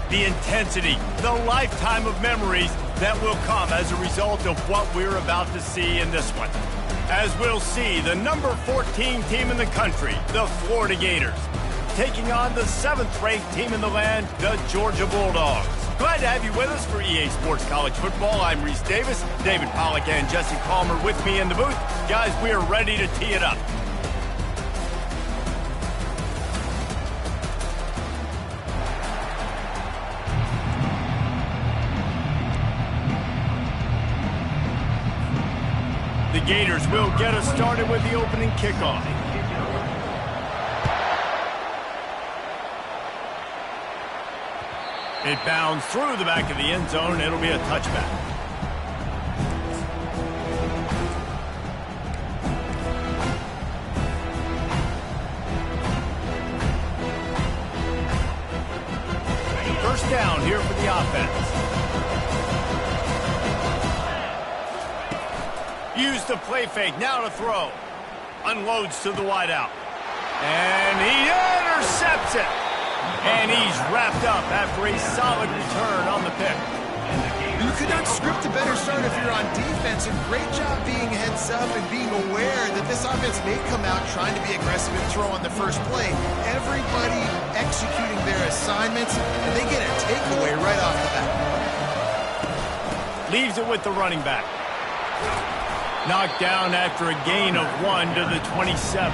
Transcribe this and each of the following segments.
the intensity, the lifetime of memories that will come as a result of what we're about to see in this one. As we'll see, the number 14 team in the country, the Florida Gators, taking on the 7th-ranked team in the land, the Georgia Bulldogs. Glad to have you with us for EA Sports College Football. I'm Reese Davis, David Pollack and Jesse Palmer with me in the booth. Guys, we are ready to tee it up. The Gators will get us started with the opening kickoff. It bounds through the back of the end zone. It'll be a touchback. First down here for the offense. Use the play fake, now to throw. Unloads to the wideout. And he intercepts it. And he's wrapped up after a solid return on the pick. You could not script a better start if you're on defense, and great job being heads up and being aware that this offense may come out trying to be aggressive and throw on the first play. Everybody executing their assignments, and they get a takeaway right off the bat. Leaves it with the running back. Knocked down after a gain of 1 to the 27.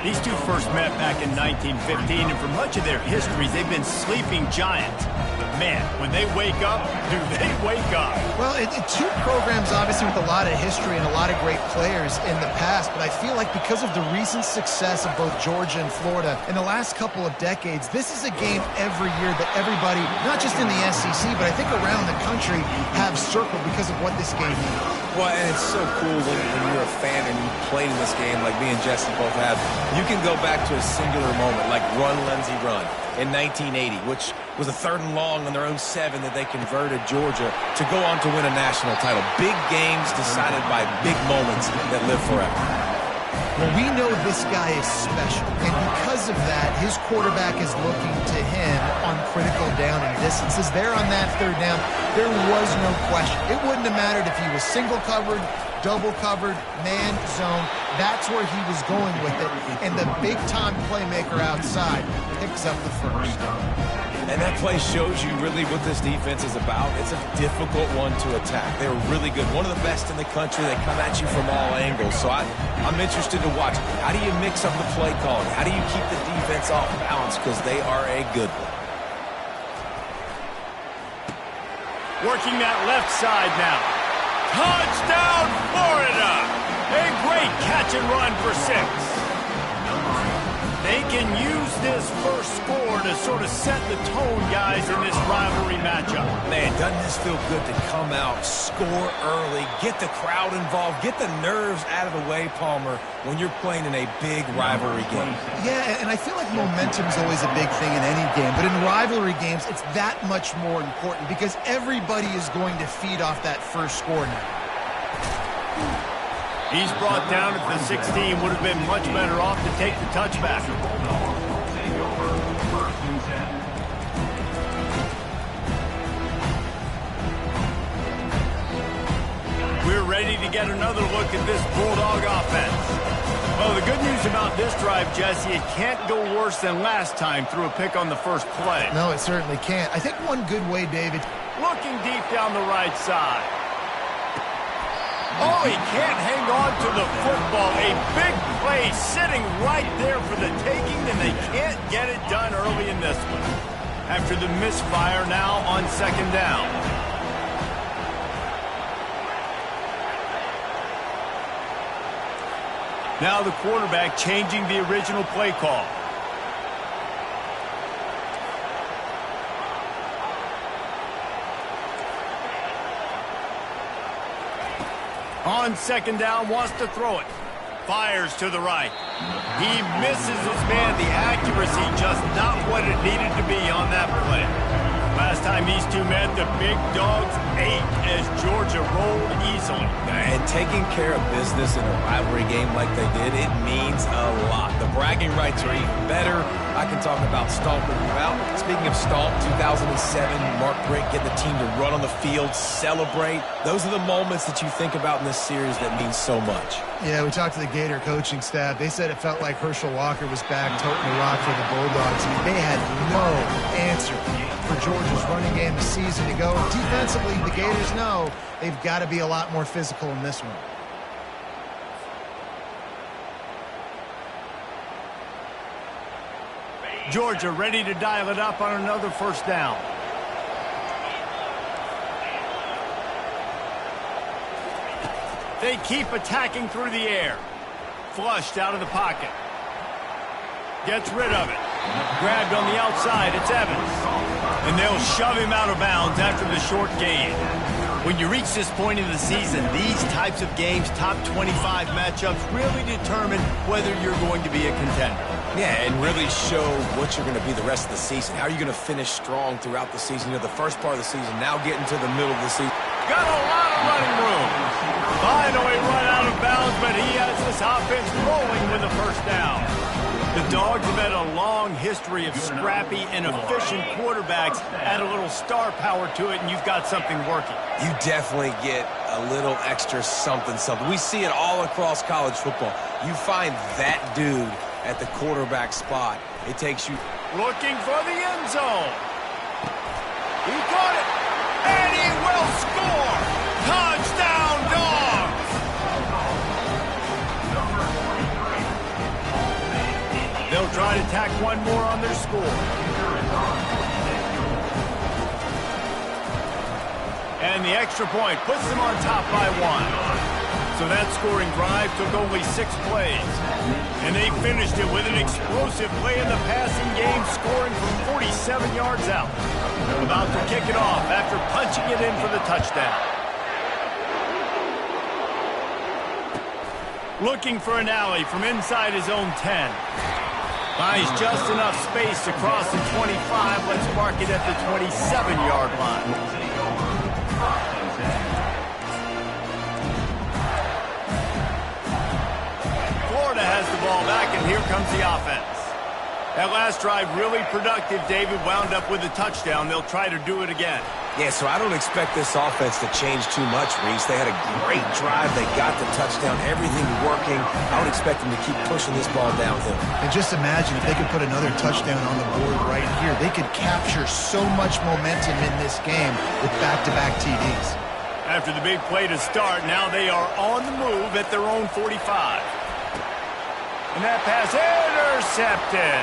These two first met back in 1915, and for much of their histories, they've been sleeping giants. But man, when they wake up, do they wake up? Well, two programs obviously with a lot of history and a lot of great players in the past, but I feel like because of the recent success of both Georgia and Florida in the last couple of decades, this is a game every year that everybody, not just in the SEC, but I think around the country, have circled because of what this game means. Well, and it's so cool when you're a fan and you played in this game like me and Jesse both have. You can go back to a singular moment like Run, Lindsey, Run in 1980, which was a 3rd and long on their own 7 that they converted Georgia to go on to win a national title. Big games decided by big moments that live forever. Well, we know this guy is special, and because of that, his quarterback is looking to him on critical down and distances. There on that 3rd down, there was no question. It wouldn't have mattered if he was single covered, double covered, man, zone. That's where he was going with it, and the big-time playmaker outside picks up the first. And that play shows you really what this defense is about. It's a difficult one to attack. They're really good. One of the best in the country. They come at you from all angles. So I'm interested to watch. How do you mix up the play calling? How do you keep the defense off balance? Because they are a good one. Working that left side now. Touchdown, Florida! A great catch and run for 6. They can use this first score to sort of set the tone, guys, in this rivalry matchup. Man, doesn't this feel good to come out, score early, get the crowd involved, get the nerves out of the way, Palmer, when you're playing in a big rivalry game? Yeah, and I feel like momentum is always a big thing in any game, but in rivalry games, it's that much more important because everybody is going to feed off that first score now. He's brought down at the 16. Would have been much better off to take the touchback. We're ready to get another look at this Bulldog offense. Well, the good news about this drive, Jesse, it can't go worse than last time through a pick on the first play. No, it certainly can't. I think one good way, David. Looking deep down the right side. Oh, he can't hang on to the football. A big play sitting right there for the taking, and they can't get it done early in this one. After the misfire now on 2nd down. Now the quarterback changing the original play call. On 2nd down, wants to throw it. Fires to the right. He misses his man. The accuracy just not what it needed to be on that play. Last time time these two met, the big dogs ate as Georgia rolled easily. And taking care of business in a rivalry game like they did, it means a lot. The bragging rights are even better. I can talk about Stomp throughout. Speaking of Stomp, 2007, Mark Brick getting the team to run on the field, celebrate. Those are the moments that you think about in this series that mean so much. Yeah, we talked to the Gator coaching staff. They said it felt like Herschel Walker was back toting the rock for the Bulldogs. I mean, they had no answer for Georgia's running game a season ago. Defensively, the Gators know they've got to be a lot more physical in this one. Georgia ready to dial it up on another first down. They keep attacking through the air. Flushed out of the pocket. Gets rid of it. Grabbed on the outside, it's Evans. And they'll shove him out of bounds after the short gain. When you reach this point in the season, these types of games, top 25 matchups, really determine whether you're going to be a contender. Yeah, and really show what you're going to be the rest of the season. How are you going to finish strong throughout the season? You know, the first part of the season, now getting to the middle of the season. Got a lot of running room. Finally run out of bounds, but he has this offense rolling with a first down. The Dogs have had a long history of scrappy and efficient quarterbacks. Add a little star power to it, and you've got something working. You definitely get a little extra something. We see it all across college football. You find that dude at the quarterback spot. It takes you... Looking for the end zone. He caught it, and he will score. Touchdown, Dogs! They'll try to tack one more on their score. And the extra point puts them on top by one. So that scoring drive took only 6 plays. And they finished it with an explosive play in the passing game, scoring from 47 yards out. About to kick it off after punching it in for the touchdown. Looking for an alley from inside his own 10. Buys just enough space to cross the 25. Let's mark it at the 27-yard line. Florida has the ball back, and here comes the offense. That last drive really productive. David wound up with a touchdown. They'll try to do it again. Yeah, so I don't expect this offense to change too much, Reese. They had a great drive. They got the touchdown. Everything working. I would expect them to keep pushing this ball downhill. And just imagine if they could put another touchdown on the board right here. They could capture so much momentum in this game with back-to-back TDs. After the big play to start, now they are on the move at their own 45. And that pass intercepted.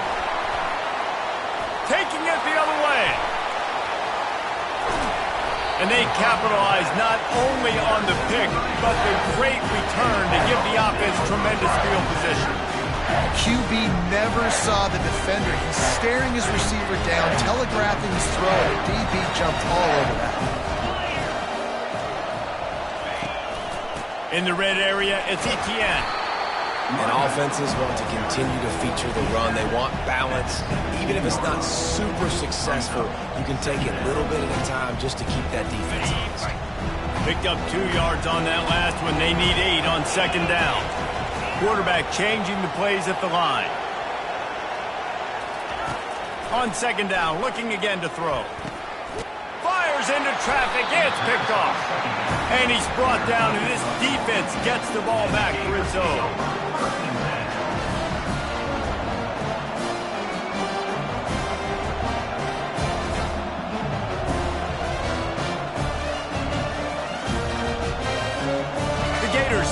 Taking it the other way. And they capitalize not only on the pick, but the great return to give the offense tremendous field position. QB never saw the defender. He's staring his receiver down, telegraphing his throw, and the DB jumped all over that. In the red area, it's Etienne. And offenses want to continue to feature the run. They want balance. Even if it's not super successful, you can take it little bit at a time just to keep that defense honest. Picked up 2 yards on that last one. They need 8 on second down. Quarterback changing the plays at the line. On second down, looking again to throw. Fires into traffic. It's picked off. And he's brought down, and this defense gets the ball back for its own.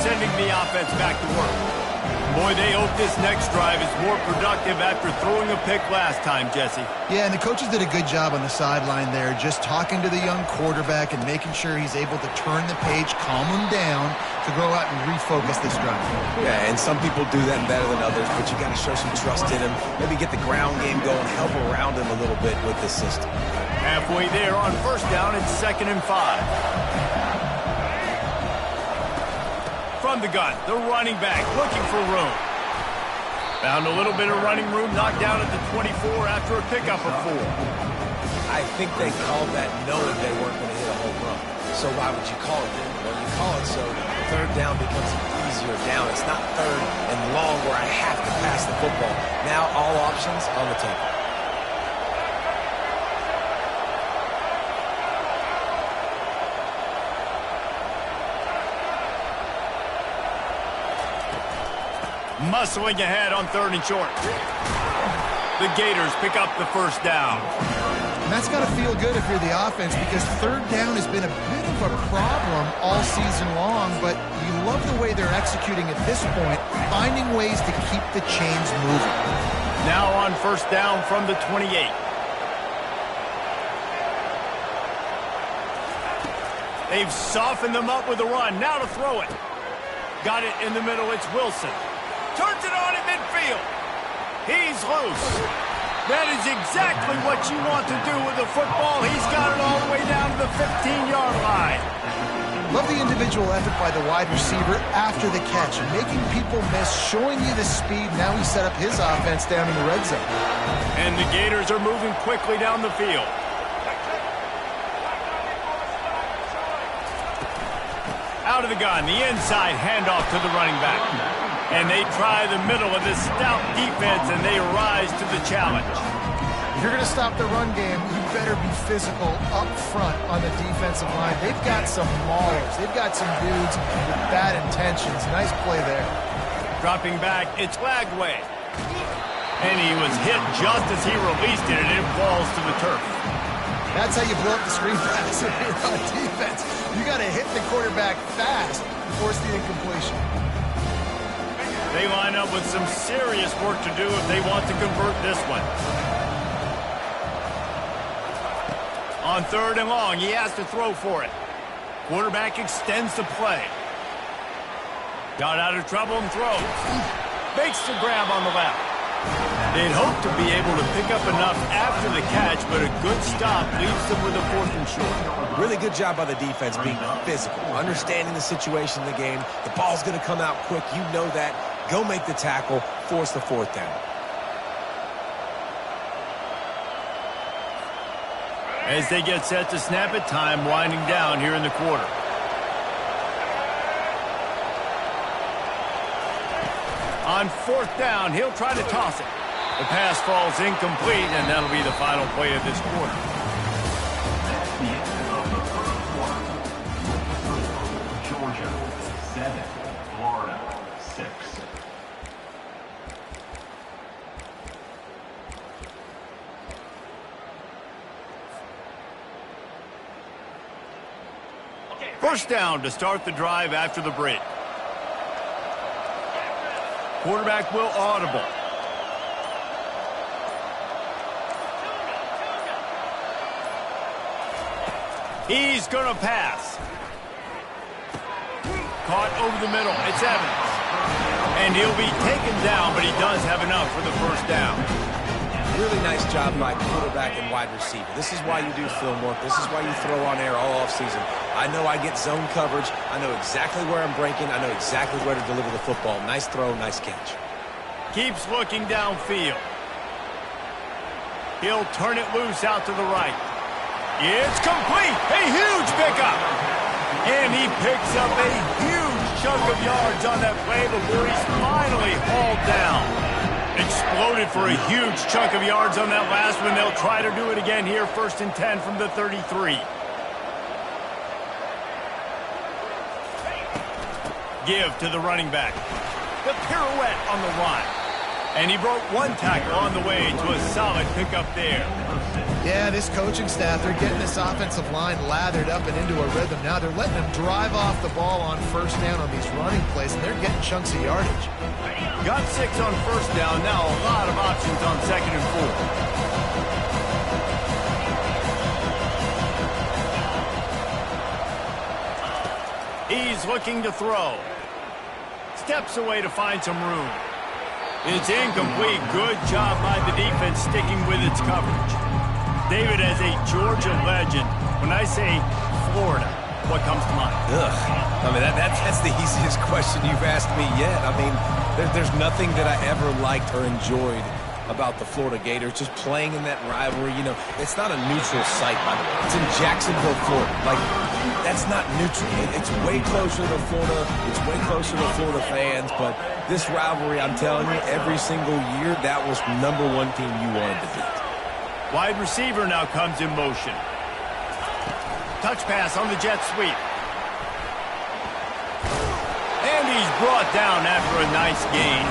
Sending the offense back to work. Boy, they hope this next drive is more productive after throwing a pick last time, Jesse. Yeah, and the coaches did a good job on the sideline there, just talking to the young quarterback and making sure he's able to turn the page, calm him down, to go out and refocus this drive. Yeah, and some people do that better than others, but you got to show some trust in him. Maybe get the ground game going, help around him a little bit with this system. Halfway there on first down, it's 2nd and 5. From the gun, the running back looking for room. Found a little bit of running room, knocked down at the 24 after a pickup of 4. I I think they called that knowing they weren't going to hit a home run. So why would you call it that? Well, you call it so third down becomes an easier down. It's not third and long where I have to pass the football. Now all options on the table. Muscling ahead on 3rd and short. The Gators pick up the first down. And that's got to feel good if you're the offense, because 3rd down has been a bit of a problem all season long, but you love the way they're executing at this point, finding ways to keep the chains moving. Now on 1st down from the 28. They've softened them up with a run. Now to throw it. Got it in the middle. It's Wilson. Turns it on at midfield. He's loose. That is exactly what you want to do with the football. He's got it all the way down to the 15-yard line. Love the individual effort by the wide receiver after the catch, making people miss, showing you the speed. Now he set up his offense down in the red zone. And the Gators are moving quickly down the field. Out of the gun, the inside handoff to the running back. And they try the middle of this stout defense, and they rise to the challenge. If you're going to stop the run game, you better be physical up front on the defensive line. They've got some maulers. They've got some dudes with bad intentions. Nice play there. Dropping back, it's Lagway. And he was hit just as he released it, and it falls to the turf. That's how you blow up the screen pass if you're on defense. You got to hit the quarterback fast and force the incompletion. They line up with some serious work to do if they want to convert this one. On 3rd and long, he has to throw for it. Quarterback extends the play. Got out of trouble and throws. Makes the grab on the left. They'd hope to be able to pick up enough after the catch, but a good stop leaves them with a 4th and short. Really good job by the defense being physical, understanding the situation in the game. The ball's going to come out quick. You know that. Go make the tackle, force the 4th down. As they get set to snap it, time winding down here in the quarter. On 4th down, he'll try to toss it. The pass falls incomplete, and that'll be the final play of this quarter. Georgia 7, Florida 6. First down to start the drive after the break. Quarterback will audible. He's going to pass. Caught over the middle. It's Evans. And he'll be taken down, but he does have enough for the first down. Really nice job by quarterback and wide receiver. This is why you do film work. This is why you throw on air all offseason. I know I get zone coverage. I know exactly where I'm breaking. I know exactly where to deliver the football. Nice throw, nice catch. Keeps looking downfield. He'll turn it loose out to the right. It's complete. A huge pickup. And he picks up a huge chunk of yards on that play before he's finally hauled down. Exploded for a huge chunk of yards on that last one. They'll try to do it again here. 1st and 10 from the 33. Give to the running back. The pirouette on the run. And he broke one tackle on the way to a solid pickup there. Yeah, this coaching staff, they're getting this offensive line lathered up and into a rhythm. Now they're letting them drive off the ball on 1st down on these running plays, and they're getting chunks of yardage. Got 6 on 1st down. Now a lot of options on 2nd and 4. He's looking to throw. Steps away to find some room. It's incomplete. Good job by the defense sticking with its coverage. David, as a Georgia legend, when I say Florida, what comes to mind? I mean, that's the easiest question you've asked me yet. I mean, there's nothing that I ever liked or enjoyed about the Florida Gators, just playing in that rivalry. You know, it's not a neutral site, by the way. It's in Jacksonville, Florida. Like, that's not neutral. It's way closer to Florida. It's way closer to Florida fans. But this rivalry, I'm telling you, every single year, that was #1 team you wanted to beat. Wide receiver now comes in motion. Touch pass on the jet sweep. And he's brought down after a nice gain.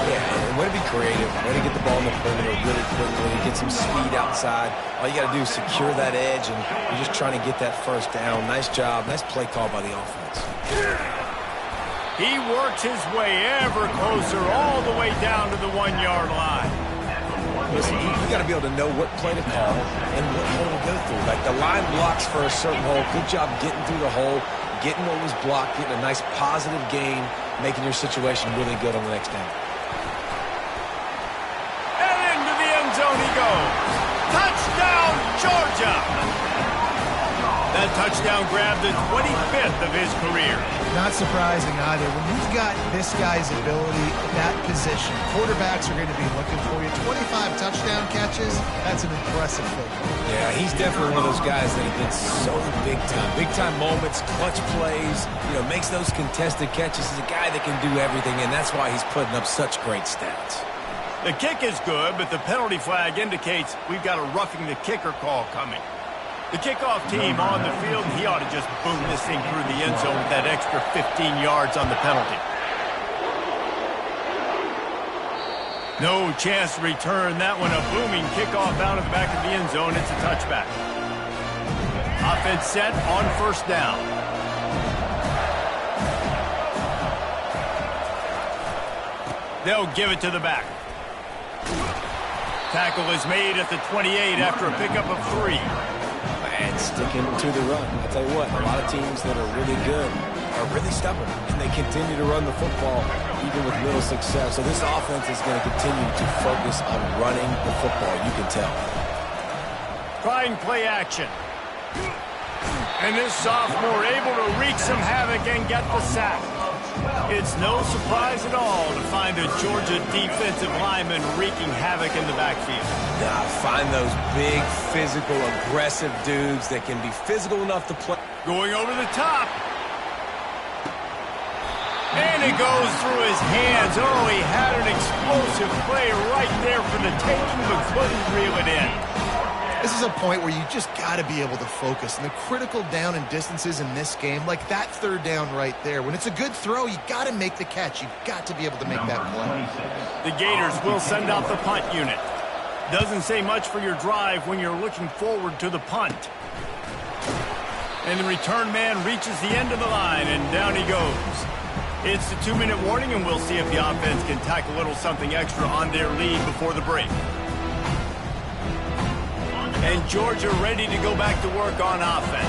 Yeah, and way to be creative. Way to get the ball in the perimeter really quickly. Get some speed outside. All you got to do is secure that edge, and you're just trying to get that first down. Nice job. Nice play call by the offense. He works his way ever closer all the way down to the 1-yard line. Listen, you got to be able to know what play to call and what hole to go through. Like, the line blocks for a certain hole. Good job getting through the hole, getting what was blocked, getting a nice positive gain, making your situation really good on the next down. And into the end zone he goes. Touchdown, Georgia! That touchdown grabbed the 25th of his career. Not surprising either. When you've got this guy's ability at that position, quarterbacks are going to be looking for you. 25 touchdown catches, that's an impressive figure. Yeah, he's definitely one of those guys that have been so big time. Big time moments, clutch plays, you know, makes those contested catches. He's a guy that can do everything, and that's why he's putting up such great stats. The kick is good, but the penalty flag indicates we've got a roughing the kicker call coming. The kickoff team on the field, he ought to just boom this thing through the end zone with that extra 15 yards on the penalty. No chance to return that one. A booming kickoff out of the back of the end zone. It's a touchback. Offense set on first down. They'll give it to the back. Tackle is made at the 28 after a pickup of 3. And sticking to the run. I'll tell you what, a lot of teams that are really good are really stubborn, and they continue to run the football even with little success. So this offense is going to continue to focus on running the football, you can tell. Trying play action. And this sophomore able to wreak some havoc and get the sack. It's no surprise at all to find a Georgia defensive lineman wreaking havoc in the backfield. Find those big, physical, aggressive dudes that can be physical enough to play. Going over the top. And it goes through his hands. Oh, he had an explosive play right there for the taking, but couldn't reel it in. This is a point where you just got to be able to focus. And the critical down and distances in this game, like that third down right there, when it's a good throw, you got to make the catch. You've got to be able to make that play. The Gators will send out the punt unit. Doesn't say much for your drive when you're looking forward to the punt. And the return man reaches the end of the line, and down he goes. It's the 2-minute warning, and we'll see if the offense can tack a little something extra on their lead before the break. And Georgia ready to go back to work on offense.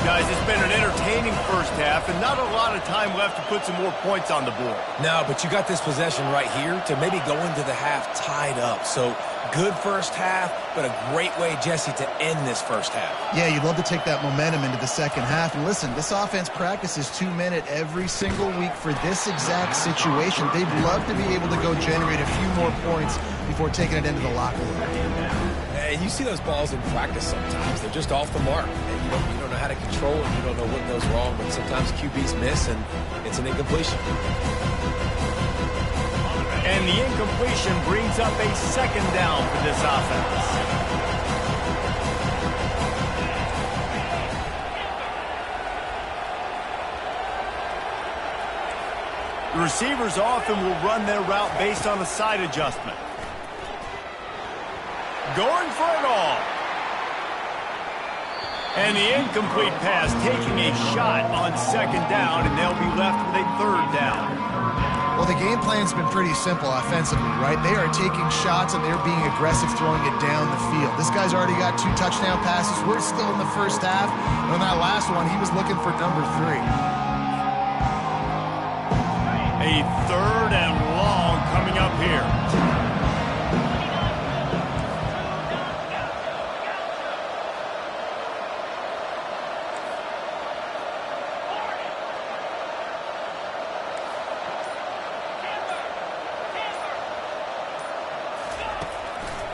Guys, it's been an entertaining first half and not a lot of time left to put some more points on the board. No, but you got this possession right here to maybe go into the half tied up. So good first half, but a great way, Jesse, to end this first half. Yeah, you'd love to take that momentum into the second half. And listen, this offense practices 2-minute every single week for this exact situation. They'd love to be able to go generate a few more points before taking it into the locker room. And you see those balls in practice sometimes. They're just off the mark. And you don't know how to control it. You don't know what goes wrong. But sometimes QBs miss, and it's an incompletion. And the incompletion brings up a second down for this offense. The receivers often will run their route based on a side adjustment. Going for it all. And the incomplete pass taking a shot on second down, and they'll be left with a third down. Well, the game plan's been pretty simple offensively, right? They are taking shots, and they're being aggressive throwing it down the field. This guy's already got 2 touchdown passes. We're still in the first half. And on that last one, he was looking for number 3. A third and long coming up here.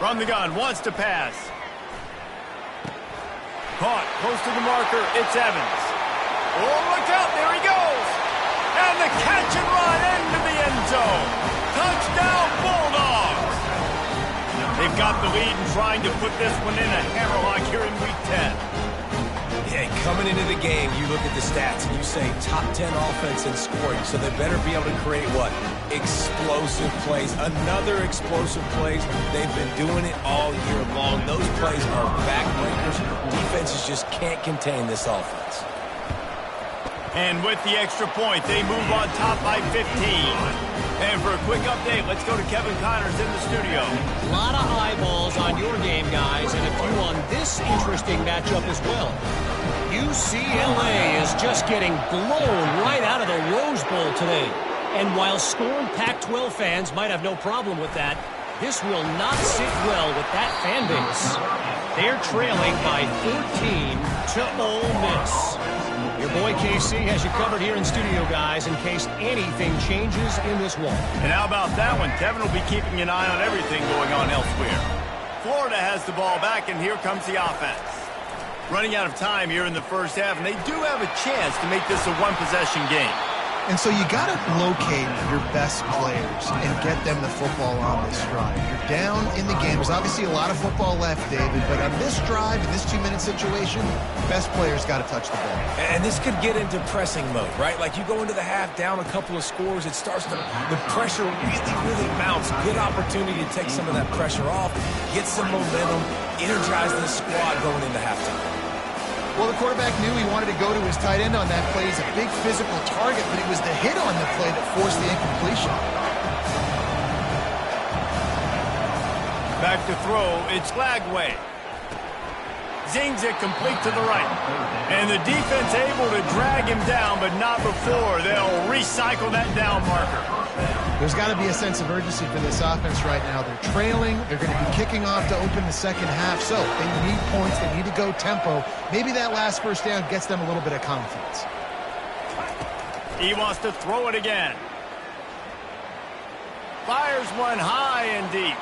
From the gun, wants to pass. Caught, close to the marker, it's Evans. Oh, look out, there he goes! And the catch and run into the end zone. Touchdown, Bulldogs! They've got the lead and trying to put this one in a hammerlock here in Week 10. Yeah, coming into the game, you look at the stats and you say top 10 offense in scoring, so they better be able to create what? Explosive plays. Another explosive plays. They've been doing it all year long. Those plays are backbreakers. Defenses just can't contain this offense. And with the extra point, they move on top by 15. And for a quick update, let's go to Kevin Connors in the studio. A lot of eyeballs on your game, guys, and a few on this interesting matchup as well. UCLA is just getting blown right out of the Rose Bowl today. And while scorned Pac-12 fans might have no problem with that, this will not sit well with that fan base. They're trailing by 14 to Ole Miss. Your boy KC has you covered here in studio, guys, in case anything changes in this one. And how about that one? Kevin will be keeping an eye on everything going on elsewhere. Florida has the ball back, and here comes the offense. Running out of time here in the first half, and they do have a chance to make this a one-possession game. And so you got to locate your best players and get them the football on this drive. You're down in the game. There's obviously a lot of football left, David, but on this drive, in this 2-minute situation, best players got to touch the ball. And this could get into pressing mode, right? Like you go into the half down a couple of scores, it starts to, the pressure really mounts. Good opportunity to take some of that pressure off, get some momentum, energize the squad going into halftime. Well, the quarterback knew he wanted to go to his tight end on that play. He's a big physical target, but it was the hit on the play that forced the incompletion. Back to throw, it's Lagway. Zings it complete to the right. And the defense able to drag him down, but not before they'll recycle that down marker. There's got to be a sense of urgency for this offense right now. They're trailing. They're going to be kicking off to open the second half. So they need points. They need to go tempo. Maybe that last first down gets them a little bit of confidence. He wants to throw it again. Fires one high and deep.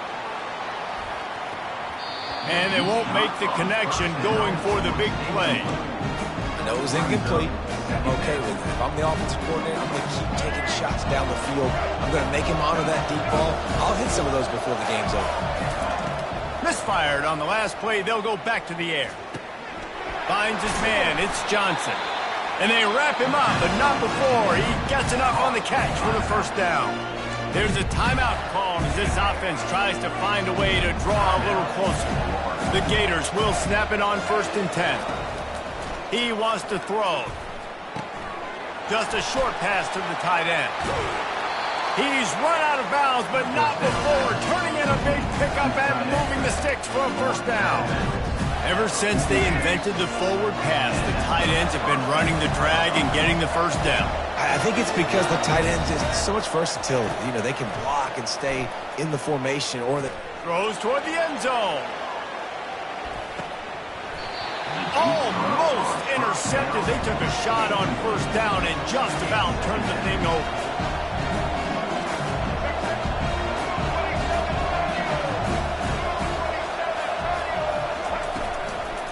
And they won't make the connection going for the big play. I know it was incomplete. I'm okay with it. If I'm the offensive coordinator, I'm going to keep taking shots down the field. I'm going to make him honor that deep ball. I'll hit some of those before the game's over. Misfired on the last play. They'll go back to the air. Finds his man. It's Johnson. And they wrap him up, but not before he gets enough on the catch for the first down. There's a timeout called as this offense tries to find a way to draw a little closer. The Gators will snap it on 1st and 10. He wants to throw. Just a short pass to the tight end. He's run out of bounds, but not before turning in a big pickup and moving the sticks for a first down. Ever since they invented the forward pass, the tight ends have been running the drag and getting the first down. I think it's because the tight ends is so much versatility. You know, they can block and stay in the formation or the... Throws toward the end zone. Almost intercepted. They took a shot on first down and just about turned the thing over.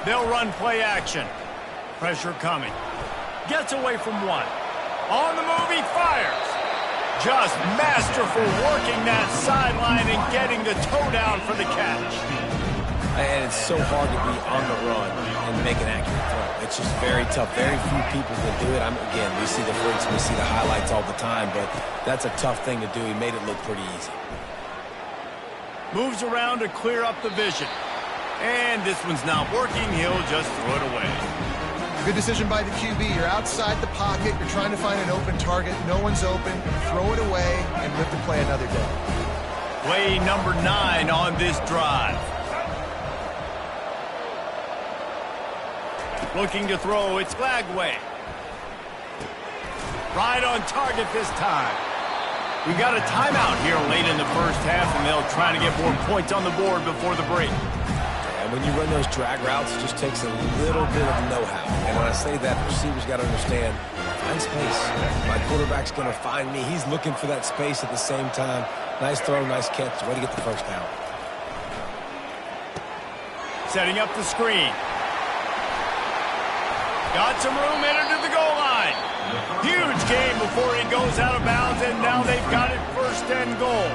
They'll run play action. Pressure coming. Gets away from one. On the move, he fires. Just masterful working that sideline and getting the toe down for the catch. And it's so hard to be on the run and make an accurate throw. It's just very tough. Very few people can do it. Again, we see the freaks, we see the highlights all the time, but that's a tough thing to do. He made it look pretty easy. Moves around to clear up the vision. And this one's not working. He'll just throw it away. Good decision by the QB. You're outside the pocket. You're trying to find an open target. No one's open. Throw it away and live to play another day. Play number 9 on this drive. Looking to throw, it's Lagway. Right on target this time. We got a timeout here late in the first half, and they'll try to get more points on the board before the break. And when you run those drag routes, it just takes a little bit of know-how. And when I say that, receivers got to understand, find space. My quarterback's going to find me. He's looking for that space at the same time. Nice throw, nice catch. Way to get the first down. Setting up the screen. Got some room, entered to the goal line. Huge game before he goes out of bounds, and now they've got it first and goal.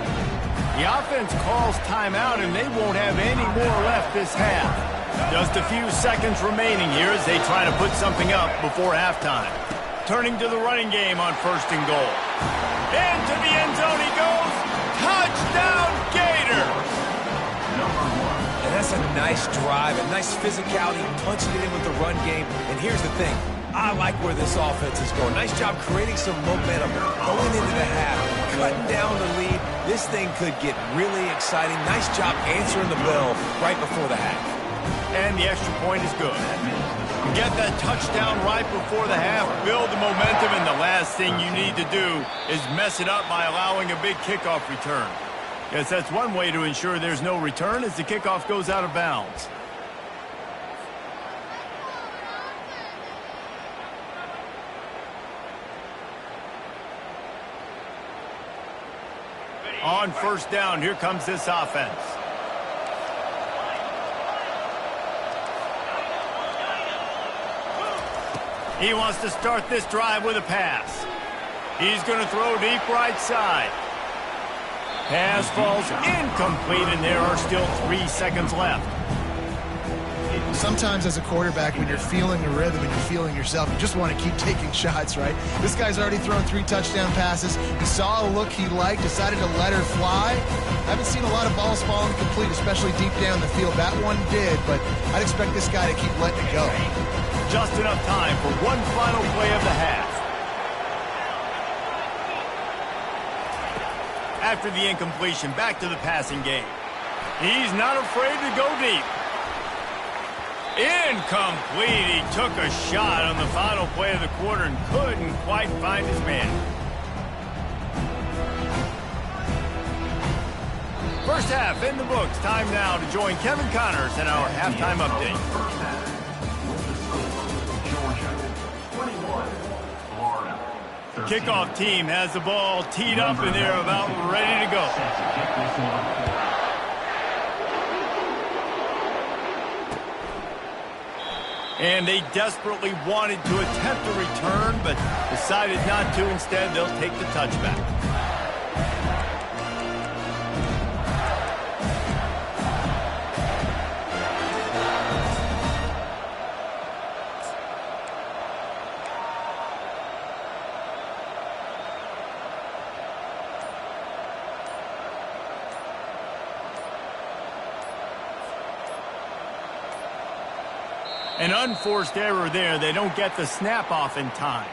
The offense calls timeout, and they won't have any more left this half. Just a few seconds remaining here as they try to put something up before halftime. Turning to the running game on first and goal. Into the end zone he goes. Touchdown, Gators! And that's a nice drive, a nice physicality, punching it in with the run game. And here's the thing. I like where this offense is going. Nice job creating some momentum, going into the half, cutting down the lead. This thing could get really exciting. Nice job answering the bell right before the half. And the extra point is good. Get that touchdown right before the half, build the momentum, and the last thing you need to do is mess it up by allowing a big kickoff return. Yes, that's one way to ensure there's no return as the kickoff goes out of bounds. On first down, here comes this offense. He wants to start this drive with a pass. He's going to throw deep right side. Pass falls incomplete, and there are still 3 seconds left. Sometimes as a quarterback, when you're feeling the rhythm and you're feeling yourself, you just want to keep taking shots, right? This guy's already thrown 3 touchdown passes. He saw a look he liked, decided to let her fly. I haven't seen a lot of balls fall incomplete, especially deep down the field. That one did, but I'd expect this guy to keep letting it go. Just enough time for one final play of the half. After the incompletion, back to the passing game. He's not afraid to go deep. Incomplete. He took a shot on the final play of the quarter and couldn't quite find his man. First half in the books. Time now to join Kevin Connors in our halftime update. Kickoff team has the ball teed up and they're about ready to go. And they desperately wanted to attempt a return, but decided not to. Instead, they'll take the touchback. An unforced error there. They don't get the snap off in time.